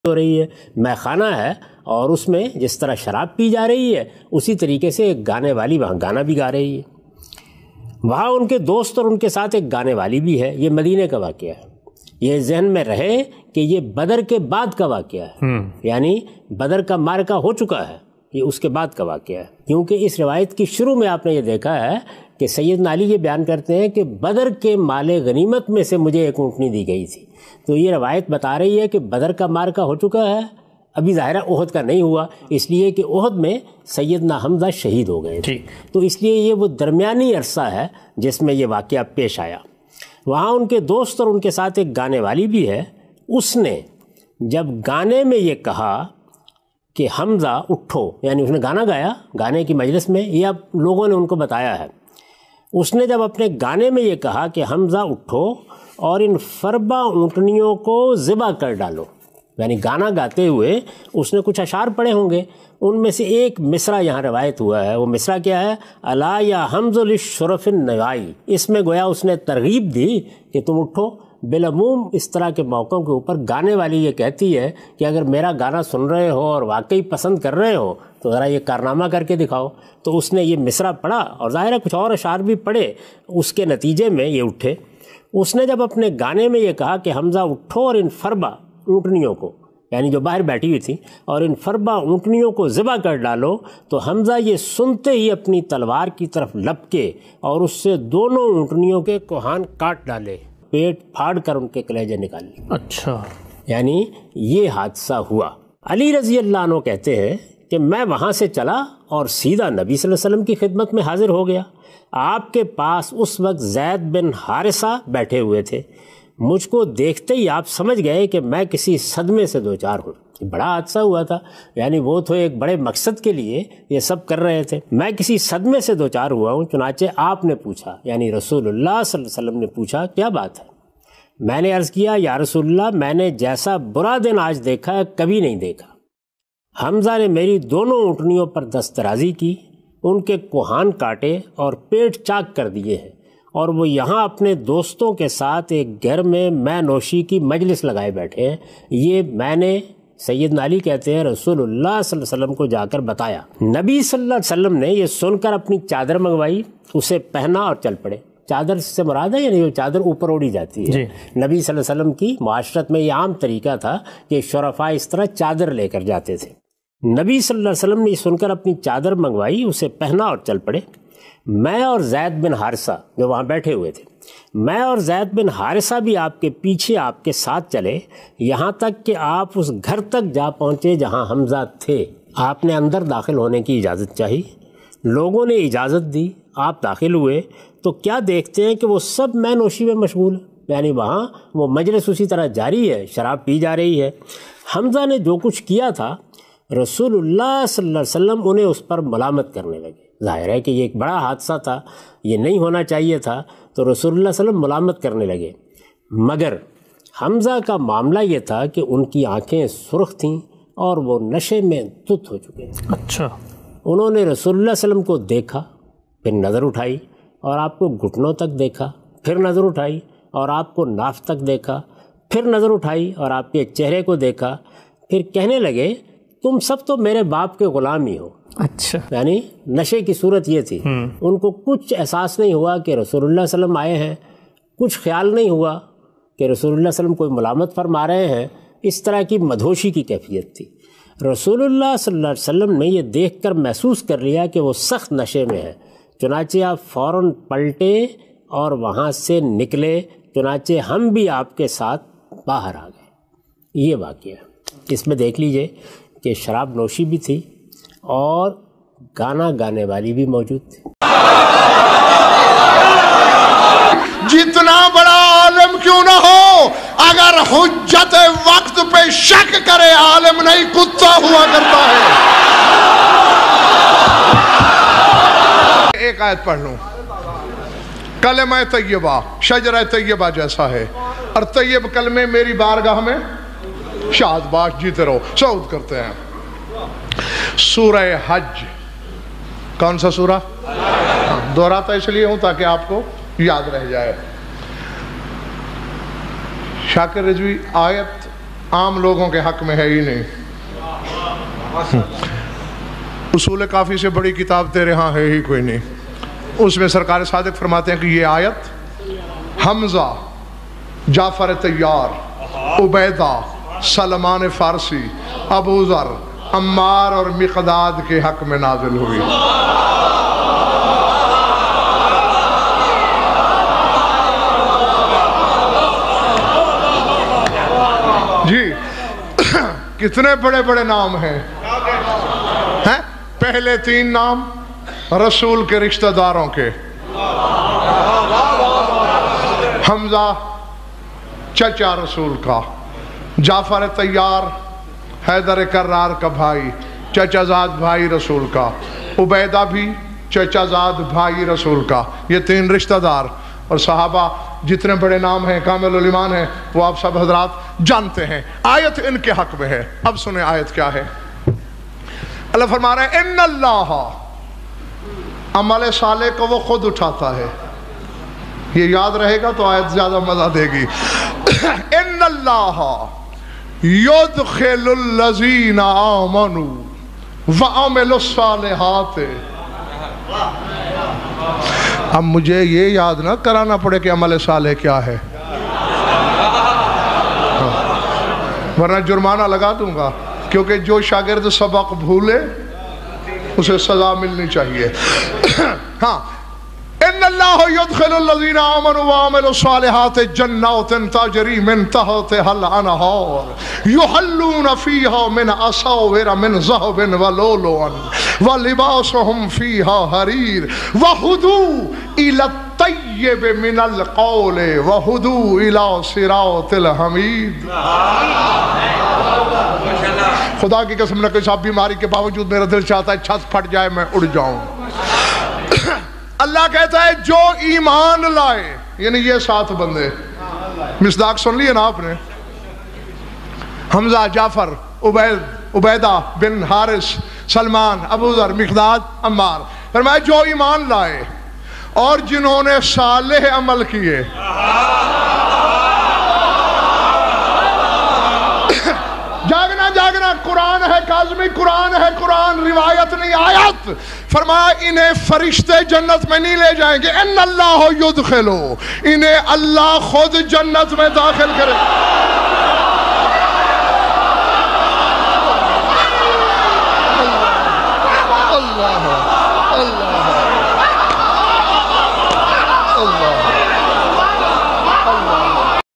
ہو رہی ہے، میخانہ ہے اور اس میں جس طرح شراب پی جا رہی ہے اسی طریقے سے ایک گانے والی وہاں گانا بھی گا رہی ہے. وہاں ان کے دوست اور ان کے ساتھ ایک گانے والی بھی ہے. یہ مدینے کا واقعہ ہے. یہ ذہن میں رہے کہ یہ بدر کے بعد کا واقعہ ہے، یعنی بدر کا معرکہ ہو چکا ہے، یہ اس کے بعد کا واقعہ ہے. کیونکہ اس روایت کی شروع میں آپ نے یہ دیکھا ہے کہ سیدنا علی یہ بیان کرتے ہیں کہ بدر کے مال غنیمت میں سے مجھے ایک اونٹنی دی گئی تھی. تو یہ روایت بتا رہی ہے کہ بدر کا معرکہ ہو چکا ہے، ابھی ظاہرہ احد کا نہیں ہوا، اس لیے کہ احد میں سیدنا حمزہ شہید ہو گئے تھے. تو اس لیے یہ وہ درمیانی عرصہ ہے جس میں یہ واقعہ پیش آیا. وہاں ان کے دوست اور ان کے ساتھ ایک گانے والی بھی ہے. اس نے جب گانے میں یہ کہا کہ حمزہ اٹھو، یعنی اس نے گانا گایا گانے کی مجلس میں، یہ اب لوگوں نے ان کو بتایا ہے. اس نے جب اپنے گانے میں یہ کہا کہ حمزہ اٹھو اور ان فربا اونٹنیوں کو ذبح کر ڈالو، یعنی گانا گاتے ہوئے اس نے کچھ اشعار پڑھے ہوں گے. ان میں سے ایک مصرع یہاں روایت ہوا ہے. وہ مصرع کیا ہے؟ الا یا حمز للشرف النوائی. اس میں گویا اس نے ترغیب دی کہ تم اٹھو. بالعموم اس طرح کے موقعوں کے اوپر گانے والی یہ کہتی ہے کہ اگر میرا گانا سن رہے ہو اور واقعی پسند کر رہے ہو تو ذرا یہ کارنامہ کر کے دکھاؤ. تو اس نے یہ مصرع پڑھا اور ظاہر ہے کچھ اور اشعار بھی پڑھے. اس کے نتیجے میں یہ اٹھے. اس نے جب اپنے گانے میں یہ کہا کہ حمزہ اٹھو اور ان فربا اونٹنیوں کو، یعنی جو باہر بیٹھی ہوئی تھی، اور ان فربا اونٹنیوں کو ذبح کر ڈالو، تو حمزہ یہ سنتے ہی اپنی تلوار کی طرف لپکے اور اس سے دونوں اونٹنیوں کے کوہان کاٹ ڈالے، پیٹ پھاڑ کر ان کے کلیجے نکال لیے. اچھا، یعنی یہ حادثہ ہوا. علی رضی اللہ عنہ کہتے ہیں کہ میں وہاں سے چلا اور سیدھا نبی صلی اللہ علیہ وسلم کی خدمت میں حاضر ہو گیا. آپ کے پاس اس وقت زید بن حارثہ بیٹھے ہوئے تھے. مجھ کو دیکھتے ہی آپ سمجھ گئے کہ میں کسی صدمے سے دوچار ہوں. بڑا حادثہ ہوا تھا، یعنی وہ تو ایک بڑے مقصد کے لیے یہ سب کر رہے تھے. میں کسی صدمے سے دوچار ہوا ہوں. چنانچہ آپ نے پوچھا، یعنی رسول اللہ صلی اللہ علیہ وسلم نے پوچھا کیا بات ہے؟ میں نے عرض کیا یا رسول اللہ، میں نے جیسا برا دن آج دیکھا ہے کبھی نہیں دیکھا. حمزہ نے میری دونوں اونٹنیوں پر دسترازی کی، ان کے کوہان کاٹے اور پیٹ چاک کر دیے ہیں، اور وہ یہاں اپنے دوستوں کے ساتھ ایک گھر میں نوشی کی مجلس لگائے بیٹھے ہیں. یہ میں نے، سیدنا علی کہتے ہیں، رسول اللہ صلی اللہ علیہ وسلم کو جا کر بتایا. نبی صلی اللہ علیہ وسلم نے یہ سن کر اپنی چادر منگوائی، اسے پہنا اور چل پڑے. چادر سے مراد ہے یعنی وہ چادر اوپر اوڑی جاتی ہے. نبی صلی اللہ علیہ وسلم کی معاشرت میں یہ عام طریقہ تھا کہ شرفاء اس طرح چادر لے کر جاتے تھے. نبی صلی اللہ علیہ وسلم نے یہ سن کر اپنی چادر منگوائی، اسے پہنا اور چل پڑے. میں اور زید بن حارثہ جو وہاں بیٹھے ہوئے تھے، میں اور زید بن حارثہ بھی آپ کے پیچھے آپ کے ساتھ چلے، یہاں تک کہ آپ اس گھر تک جا پہنچے جہاں حمزہ تھے. آپ نے اندر داخل ہونے کی اجازت چاہی، لوگوں نے اجازت دی، آپ داخل ہوئے تو کیا دیکھتے ہیں کہ وہ سب میں نوشی میں مشغول ہیں. یعنی وہاں وہ مجلس اسی طرح جاری ہے، شراب پی جا رہی ہے. حمزہ نے جو کچھ کیا تھا، رسول اللہ صلی اللہ علیہ وسلم انہیں اس پر ملامت کرنے لگے. ظاہر ہے کہ یہ ایک بڑا حادثہ تھا، یہ نہیں ہونا چاہیے تھا، تو رسول اللہ صلی اللہ علیہ وسلم ملامت کرنے لگے. مگر حمزہ کا معاملہ یہ تھا کہ ان کی آنکھیں سرخ تھیں اور وہ نشے میں دھت ہو چکے تھے. اچھا. انہوں نے رسول اللہ صلی اللہ علیہ وسلم کو دیکھا، پھر نظر اٹھائی اور آپ کو گھٹنوں تک دیکھا، پھر نظر اٹھائی اور آپ کو ناف تک دیکھا، پھر نظر اٹھائی اور آپ کے چہرے کو دیکھا. پھر کہنے لگے تم سب تو میرے باپ کے غلام ہی ہو. اچھا. یعنی نشے کی صورت یہ تھی. ان کو کچھ احساس نہیں ہوا کہ رسول اللہ صلی اللہ علیہ وسلم آئے ہیں، کچھ خیال نہیں ہوا کہ رسول اللہ صلی اللہ علیہ وسلم کوئی ملامت فرما رہے ہیں. اس طرح کی مدہوشی کی کیفیت تھی. رسول اللہ صلی اللہ علیہ وسلم نے یہ دیکھ کر محسوس کر لیا کہ وہ سخت نشے میں ہے. چنانچہ آپ فوراً پلٹے اور وہاں سے نکلے. چنانچہ ہم بھی آپ کے ساتھ باہر آ گئے. یہ واقعہ اس میں دیکھ لیجئے کہ شراب نوشی بھی تھی اور گانا گانے والی بھی موجود تھی. جتنا بڑا عالم کیوں نہ ہو، اگر حجت وقت پہ شک کرے عالم نہیں کتا ہوا کرتا ہے. ایک آیت پڑھ لوں. کلمہ طیبہ شجرہ طیبہ جیسا ہے، اور طیب کلمے میری بارگاہ میں شاد باش جیتے رہو. سعود کرتے ہیں سورہ حج. کون سا سورہ؟ دہراتا اس لیے ہوں تاکہ آپ کو یاد رہ جائے. شاکر رضوی آیت عام لوگوں کے حق میں ہے ہی نہیں. اصول کافی سے بڑی کتاب تیرے ہاں ہے ہی کوئی نہیں. اس میں سرکار صادق فرماتے ہیں کہ یہ آیت حمزہ، جعفر طیار، عبیدہ، سلمان فارسی، ابو ذر، عمار اور مقداد کے حق میں نازل ہوئی. جی کتنے بڑے بڑے نام ہیں. پہلے 3 نام رسول کے رشتہ داروں کے. حمزہ چچا رسول کا، جعفر طیار حیدر کرار کا بھائی، چچا زاد بھائی رسول کا، عبیدہ بھی چچا زاد بھائی رسول کا. یہ 3 رشتہ دار اور صحابہ جتنے بڑے نام ہیں، کامل الایمان ہیں، وہ آپ سب حضرات جانتے ہیں. آیت ان کے حق میں ہے. اب سنیں آیت کیا ہے. اللہ فرما رہے ہیں ان اللہ، عمل صالح کو وہ خود اٹھاتا ہے. یہ یاد رہے گا تو آیت زیادہ مزہ دے گی. ان اللہ یدخل الذین آمنوا وعملوا الصالحات. اب مجھے یہ یاد نہ کرانا پڑے کہ عمل صالح کیا ہے، ورنہ جرمانہ لگا دوں گا، کیونکہ جو شاگرد سبق بھولے اسے سزا ملنی چاہیے. ہاں ان اللہ يدخل الذين آمنوا وعملوا الصالحات جنات تجری من تحتها الانہار يحلون فيها من اساور من ذهب ولؤلؤا ولباسهم فيها حرير وهدوا الى الطيب من القول وهدوا الى صراط الحمید. خدا کی قسم نہ کوئی صاحب بیماری کے باوجود میرا دل چاہتا ہے چھت پھٹ جائے میں اڑ جاؤں. اللہ کہتا ہے جو ایمان لائے، یعنی یہ 7 بندے. مصداق سن لیے نا آپ نے. حمزہ، جعفر، عبیدہ بن حارث، سلمان، ابو ذر، مقداد، عمار. فرمایا جو ایمان لائے اور جنہوں نے صالح عمل کیے. جاگنا جاگنا، قرآن ہے کاظمی، قرآن ہے قرآن، روایت نہیں آیت. فرمایا انہیں فرشتے جنت میں نہیں لے جائیں گے. ان اللہ یدخلو، انہیں اللہ خود جنت میں داخل کرے.